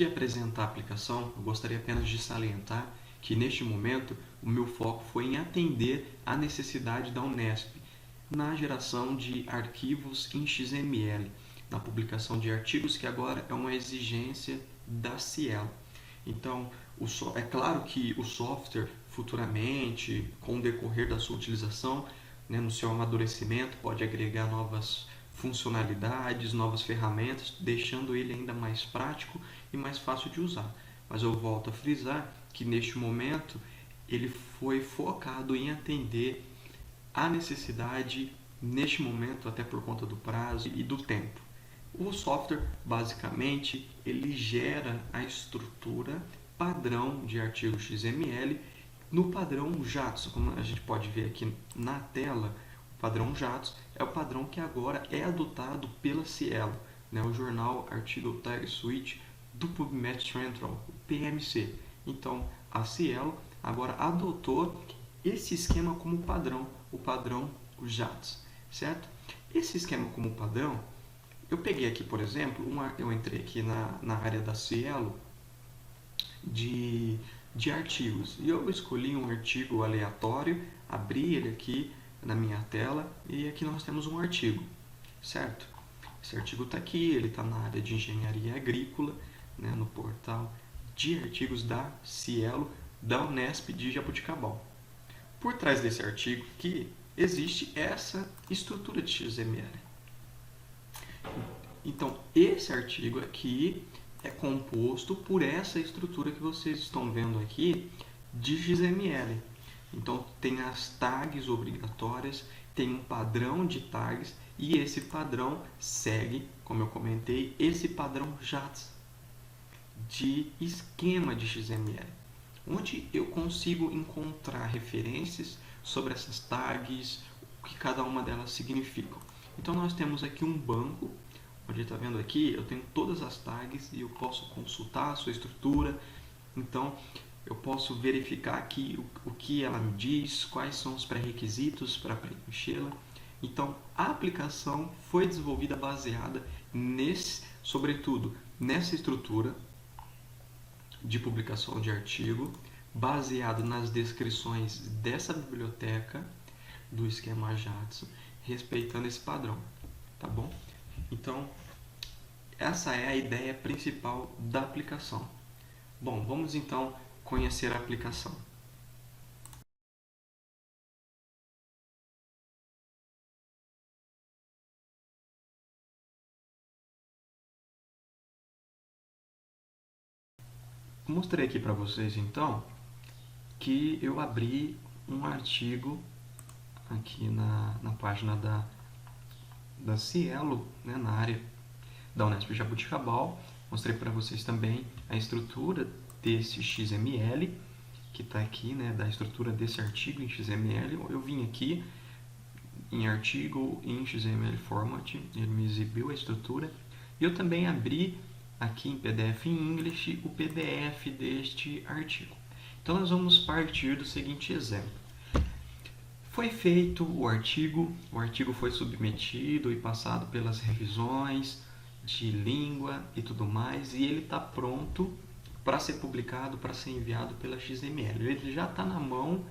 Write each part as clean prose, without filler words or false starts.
de apresentar a aplicação, eu gostaria apenas de salientar que neste momento o meu foco foi em atender à necessidade da Unesp na geração de arquivos em XML, na publicação de artigos, que agora é uma exigência da Cielo. Então, é claro que o software futuramente, com o decorrer da sua utilização, né, no seu amadurecimento, pode agregar novas funcionalidades, novas ferramentas, deixando ele ainda mais prático e mais fácil de usar. Mas eu volto a frisar que neste momento ele foi focado em atender a necessidade neste momento, até por conta do prazo e do tempo. O software, basicamente, ele gera a estrutura padrão de arquivo XML no padrão JATS. Como a gente pode ver aqui na tela, o padrão JATS é o padrão que agora é adotado pela Cielo, né, o Jornal Article Tag Suite do PubMed Central, o PMC. Então, a Cielo agora adotou esse esquema como padrão, o padrão JATS, certo? Esse esquema como padrão, eu peguei aqui, por exemplo, eu entrei aqui na área da Cielo de artigos e eu escolhi um artigo aleatório, abri ele aqui na minha tela e aqui nós temos um artigo, certo? Esse artigo está aqui, ele está na área de engenharia agrícola, né, no portal de artigos da Cielo, da Unesp de Jaboticabal. Por trás desse artigo aqui existe essa estrutura de XML. Então, esse artigo aqui é composto por essa estrutura que vocês estão vendo aqui de XML. Então, tem as tags obrigatórias, tem um padrão de tags e esse padrão segue, como eu comentei, esse padrão JATS de esquema de XML, onde eu consigo encontrar referências sobre essas tags, o que cada uma delas significa. Então, nós temos aqui um banco, onde está vendo aqui, eu tenho todas as tags e eu posso consultar a sua estrutura. Então, eu posso verificar aqui o que ela me diz, quais são os pré-requisitos para preenchê-la. Então, a aplicação foi desenvolvida baseada sobretudo, nessa estrutura de publicação de artigo, baseado nas descrições dessa biblioteca do esquema JATS, respeitando esse padrão, tá bom? Então, essa é a ideia principal da aplicação. Bom, vamos então conhecer a aplicação. Mostrei aqui para vocês então que eu abri um artigo aqui na página da Cielo, né, na área da Unesp Jaboticabal. Mostrei para vocês também a estrutura desse XML, que está aqui, né, da estrutura desse artigo em XML. Eu vim aqui em artigo em XML format, ele me exibiu a estrutura. E eu também abri aqui em PDF em English o PDF deste artigo. Então nós vamos partir do seguinte exemplo. Foi feito o artigo foi submetido e passado pelas revisões de língua e tudo mais, e ele está pronto para ser publicado, para ser enviado pela XML. Ele já está na mão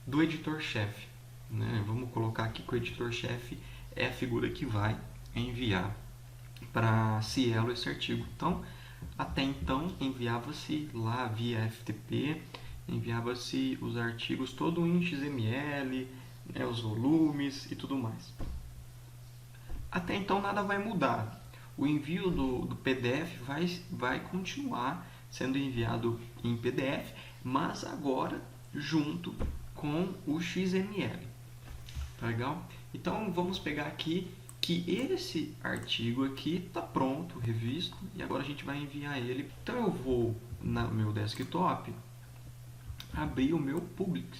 do editor-chefe, né? Vamos colocar aqui que o editor-chefe é a figura que vai enviar para Cielo esse artigo. Então, até então, enviava-se lá via FTP, enviava-se os artigos todo em XML, né, os volumes e tudo mais. Até então nada vai mudar. O envio do PDF vai continuar sendo enviado em PDF, mas agora junto com o XML. Tá legal? Então vamos pegar aqui que esse artigo aqui está pronto, revisto, e agora a gente vai enviar ele. Então eu vou no meu desktop abrir o meu Publix.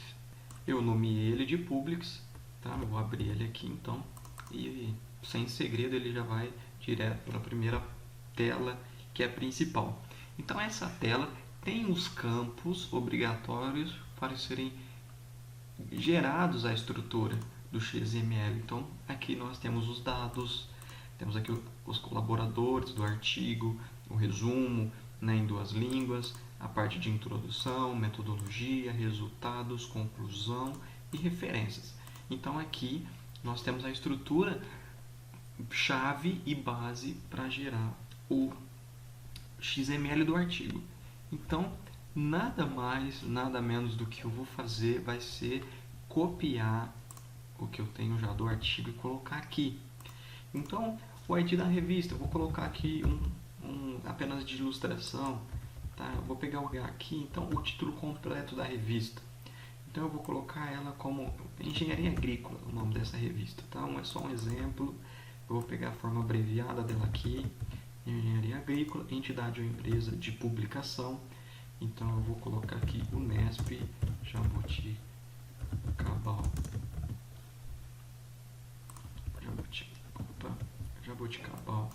Eu nomeei ele de Publix, tá? Eu vou abrir ele aqui então e sem segredo ele já vai direto para a primeira tela, que é a principal. Então essa tela tem os campos obrigatórios para serem gerados à estrutura do XML. Então aqui nós temos os dados, temos aqui os colaboradores do artigo, o resumo, né, em 2 línguas, a parte de introdução, metodologia, resultados, conclusão e referências. Então aqui nós temos a estrutura chave e base para gerar o XML do artigo. Então, nada mais, nada menos do que eu vou fazer vai ser copiar o que eu tenho já do artigo e colocar aqui. Então, o ID da revista, eu vou colocar aqui apenas de ilustração. Tá? Eu vou pegar o aqui, então, o título completo da revista. Então, eu vou colocar ela como Engenharia Agrícola, o nome dessa revista. Então, é só um exemplo. Eu vou pegar a forma abreviada dela aqui. Engenharia Agrícola, entidade ou empresa de publicação. Então, eu vou colocar aqui Unesp Jaboticabal. Jaboticabal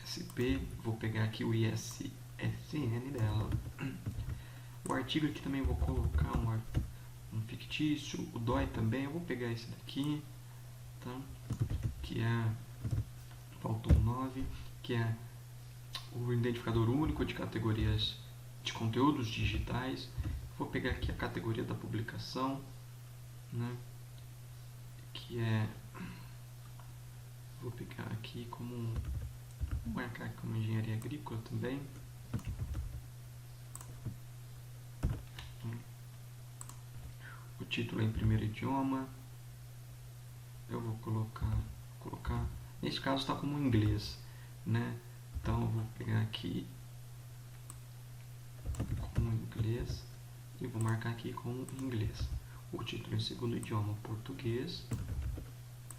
SP. Vou pegar aqui o ISSN dela. O artigo aqui também vou colocar um fictício. O DOI também. Eu vou pegar esse daqui, tá? Que é... faltou 9, que é o identificador único de categorias de conteúdos digitais. Vou pegar aqui a categoria da publicação, né? Que é... vou pegar aqui como... vou marcar como engenharia agrícola também. O título é em primeiro idioma. Eu vou colocar nesse caso está como inglês, né? Então eu vou pegar aqui como inglês e vou marcar aqui como inglês. O título em segundo idioma, português.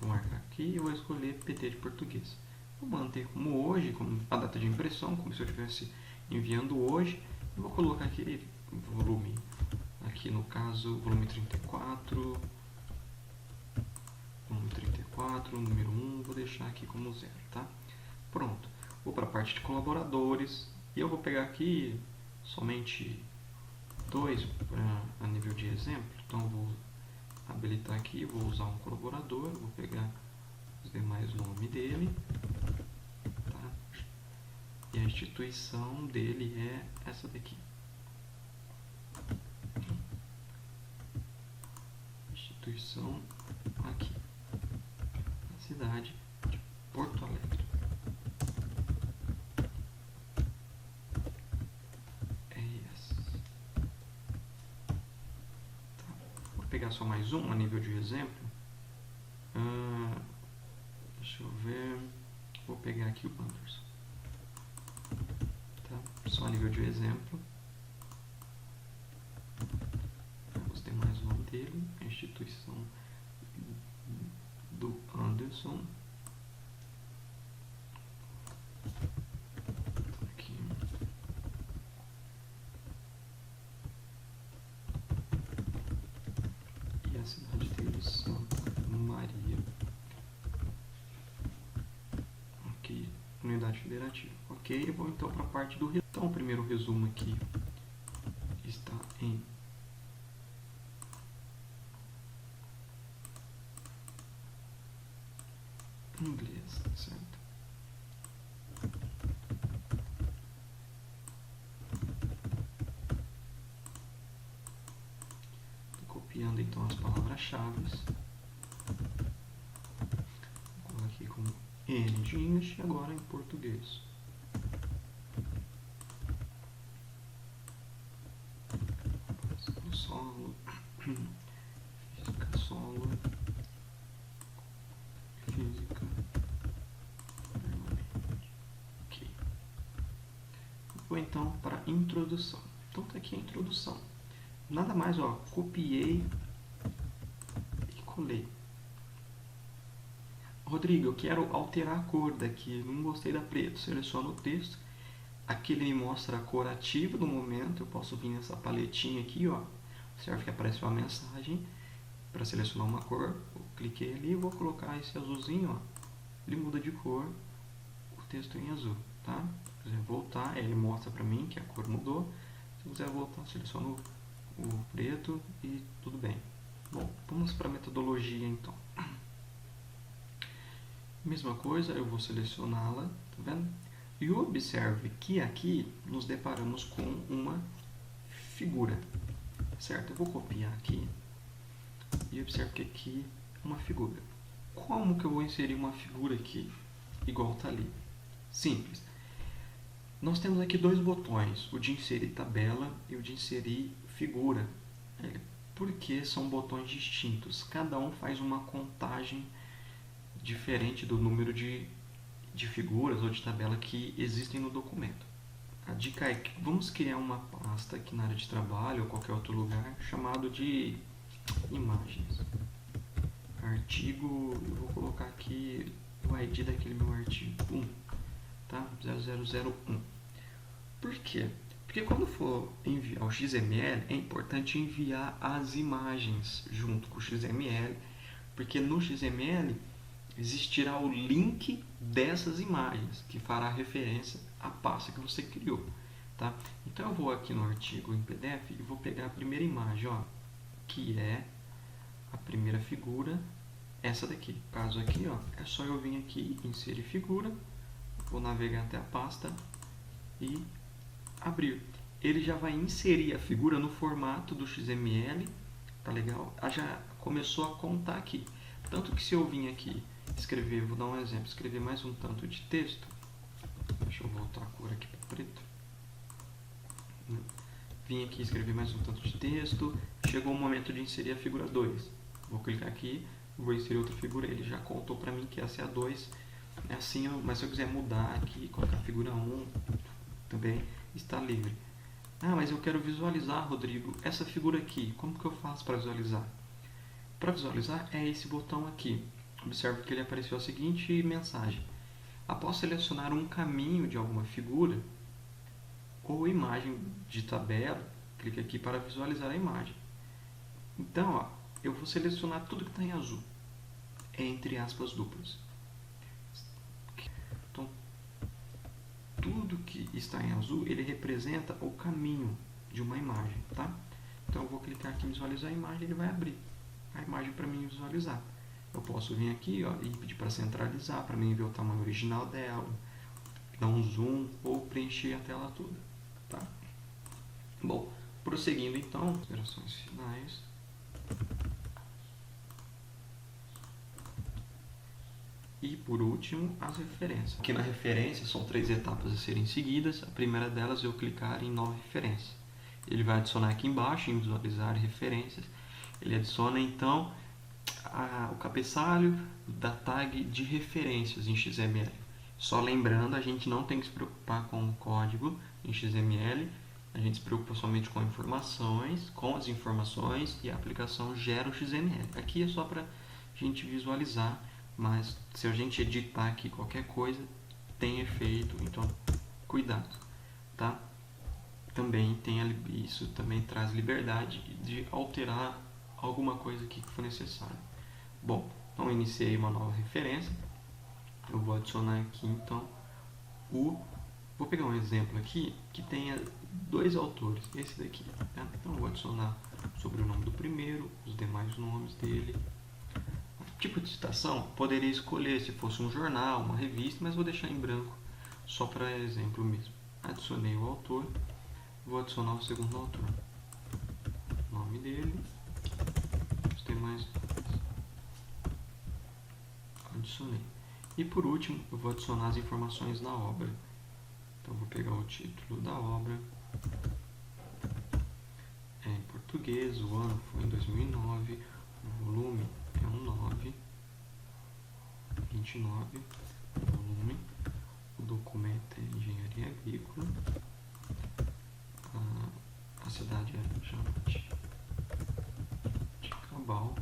Vou marcar aqui e vou escolher PT de português. Vou manter como hoje, como a data de impressão, como se eu estivesse enviando hoje. E vou colocar aqui volume, aqui no caso volume 34, número 1, vou deixar aqui como 0, tá? Pronto. Vou para a parte de colaboradores e eu vou pegar aqui somente 2 a nível de exemplo. Então vou habilitar aqui, vou usar um colaborador, vou pegar os demais nomes dele, tá? E a instituição dele é essa daqui. Instituição aqui, na cidade de Porto Alegre. Pegar só mais um a nível de exemplo. Deixa eu ver. Vou pegar aqui o Anderson. Tá? Só a nível de exemplo. Os demais nomes dele. A instituição do Anderson. Aqui. A cidade dele, Santa Maria. Ok, unidade federativa. Ok, eu vou então para a parte do resumo. Então, o primeiro resumo aqui está em inglês, certo? Copiando então as palavras-chave. Vou colocar aqui como N de English e agora em português. Solo, física solo, física permanente. Ok. Vou então para a introdução. Então está aqui a introdução. Nada mais, ó, copiei e colei. Rodrigo, eu quero alterar a cor daqui, não gostei da preto. Seleciono o texto, aqui ele me mostra a cor ativa do momento. Eu posso vir nessa paletinha aqui, ó, serve que aparece uma mensagem para selecionar uma cor. Eu cliquei ali e vou colocar esse azulzinho, ó, ele muda de cor, o texto em azul, tá? Se quiser voltar, ele mostra para mim que a cor mudou. Se quiser voltar, seleciono o preto e tudo bem. Bom, vamos para a metodologia então. Mesma coisa, eu vou selecioná-la, tá vendo? E observe que aqui nos deparamos com uma figura, certo? Eu vou copiar aqui e observe que aqui é uma figura. Como que eu vou inserir uma figura aqui, igual está ali? Simples. Nós temos aqui dois botões, o de inserir tabela e o de inserir figura. Porque são botões distintos. Cada um faz uma contagem diferente do número de figuras ou de tabela que existem no documento. A dica é que vamos criar uma pasta aqui na área de trabalho ou qualquer outro lugar chamado de imagens. Artigo, eu vou colocar aqui o ID daquele meu artigo 1, tá? 0001. Por quê? Porque quando for enviar o XML, é importante enviar as imagens junto com o XML, porque no XML existirá o link dessas imagens, que fará referência à pasta que você criou. Tá? Então eu vou aqui no artigo em PDF e vou pegar a primeira imagem, ó, que é a primeira figura, essa daqui. Caso aqui, ó, é só eu vir aqui, inserir figura, vou navegar até a pasta e abrir. Ele já vai inserir a figura no formato do XML, tá legal? Já começou a contar aqui. Tanto que se eu vim aqui escrever, vou dar um exemplo, escrever mais um tanto de texto, deixa eu voltar a cor aqui para preto. Vim aqui escrever mais um tanto de texto, chegou o momento de inserir a figura 2. Vou clicar aqui, vou inserir outra figura, ele já contou para mim que essa é a 2. É assim, mas se eu quiser mudar aqui, colocar a figura 1, também está livre. Ah, mas eu quero visualizar, Rodrigo, essa figura aqui. Como que eu faço para visualizar? Para visualizar é esse botão aqui. Observe que ele apareceu a seguinte mensagem. Após selecionar um caminho de alguma figura ou imagem de tabela, clique aqui para visualizar a imagem. Então, ó, eu vou selecionar tudo que está em azul, entre aspas duplas. Então, tudo que está em azul, ele representa o caminho de uma imagem, tá? Então eu vou clicar aqui em visualizar a imagem, ele vai abrir a imagem para mim visualizar. Eu posso vir aqui, ó, e pedir para centralizar, para mim ver o tamanho original dela, dar um zoom ou preencher a tela toda, tá? Bom, prosseguindo então, considerações finais. E por último, as referências. Aqui na referência são 3 etapas a serem seguidas. A primeira delas é eu clicar em nova referência. Ele vai adicionar aqui embaixo em visualizar referências. Ele adiciona então o cabeçalho da tag de referências em XML. Só lembrando, a gente não tem que se preocupar com o código em XML. A gente se preocupa somente com informações, com as informações, e a aplicação gera o XML. Aqui é só para a gente visualizar. Mas se a gente editar aqui qualquer coisa, tem efeito, então cuidado, tá? Também isso também traz liberdade de alterar alguma coisa aqui que for necessário. Bom, então iniciei uma nova referência. Eu vou adicionar aqui então vou pegar um exemplo aqui que tenha 2 autores, esse daqui, tá? Então eu vou adicionar o sobrenome do primeiro, os demais nomes dele. Tipo de citação, poderia escolher se fosse um jornal, uma revista, mas vou deixar em branco, só para exemplo mesmo. Adicionei o autor, vou adicionar o segundo autor. Nome dele, os demais nomes. Adicionei. E por último, eu vou adicionar as informações da obra. Então vou pegar o título da obra, em português, o ano foi em 2009, o volume é um 9, 29, volume, o documento é Engenharia Agrícola, a cidade é Jaboticabal,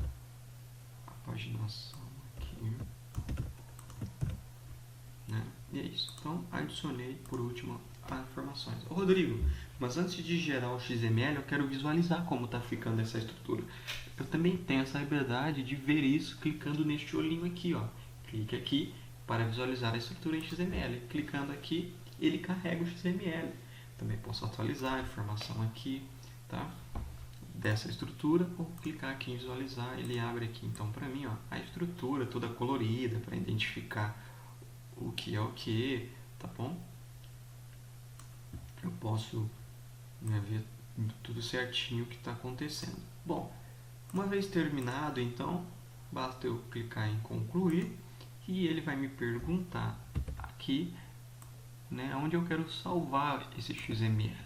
a paginação aqui, né? E é isso. Então adicionei por último as informações. Ô Rodrigo, mas antes de gerar o XML eu quero visualizar como está ficando essa estrutura. Eu também tenho essa liberdade de ver isso clicando neste olhinho aqui, ó. Clique aqui para visualizar a estrutura em XML. Clicando aqui, ele carrega o XML. Também posso atualizar a informação aqui, tá? Dessa estrutura, ou clicar aqui em visualizar, ele abre aqui então para mim, ó, a estrutura toda colorida para identificar o que é o que, tá bom? eu posso, né, ver tudo certinho o que está acontecendo. Bom, uma vez terminado, então, basta eu clicar em concluir e ele vai me perguntar aqui, né, onde eu quero salvar esse XML.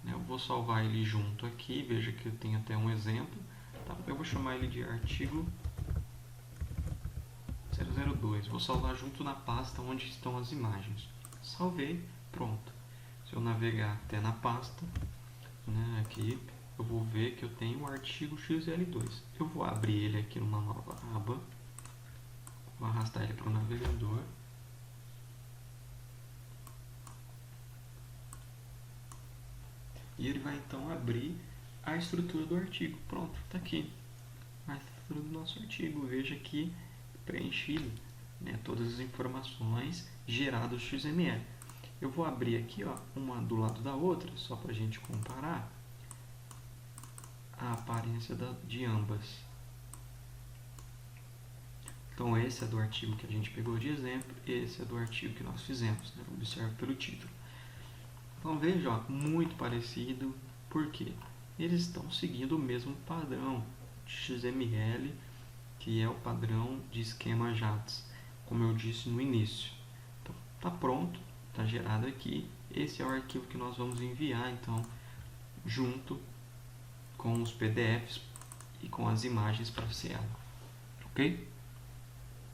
Eu vou salvar ele junto aqui, veja que eu tenho até um exemplo. Tá? Eu vou chamar ele de artigo 002. Vou salvar junto na pasta onde estão as imagens. Salvei, pronto. Se eu navegar até na pasta, né, aqui, eu vou ver que eu tenho o artigo XL2. Eu vou abrir ele aqui numa nova aba. Vou arrastar ele para o navegador. E ele vai então abrir a estrutura do artigo. Pronto, está aqui. A estrutura do nosso artigo. Veja aqui preenchido, né, todas as informações geradas no XML. Eu vou abrir aqui, ó, uma do lado da outra, só para a gente comparar a aparência de ambas. Então esse é do artigo que a gente pegou de exemplo, esse é do artigo que nós fizemos, né? Observe pelo título. Então veja, ó, muito parecido, porque eles estão seguindo o mesmo padrão de XML, que é o padrão de esquema JATS, como eu disse no início. Então está pronto, está gerado aqui. Esse é o arquivo que nós vamos enviar, então, junto com os PDFs e com as imagens para a Cielo. Ok?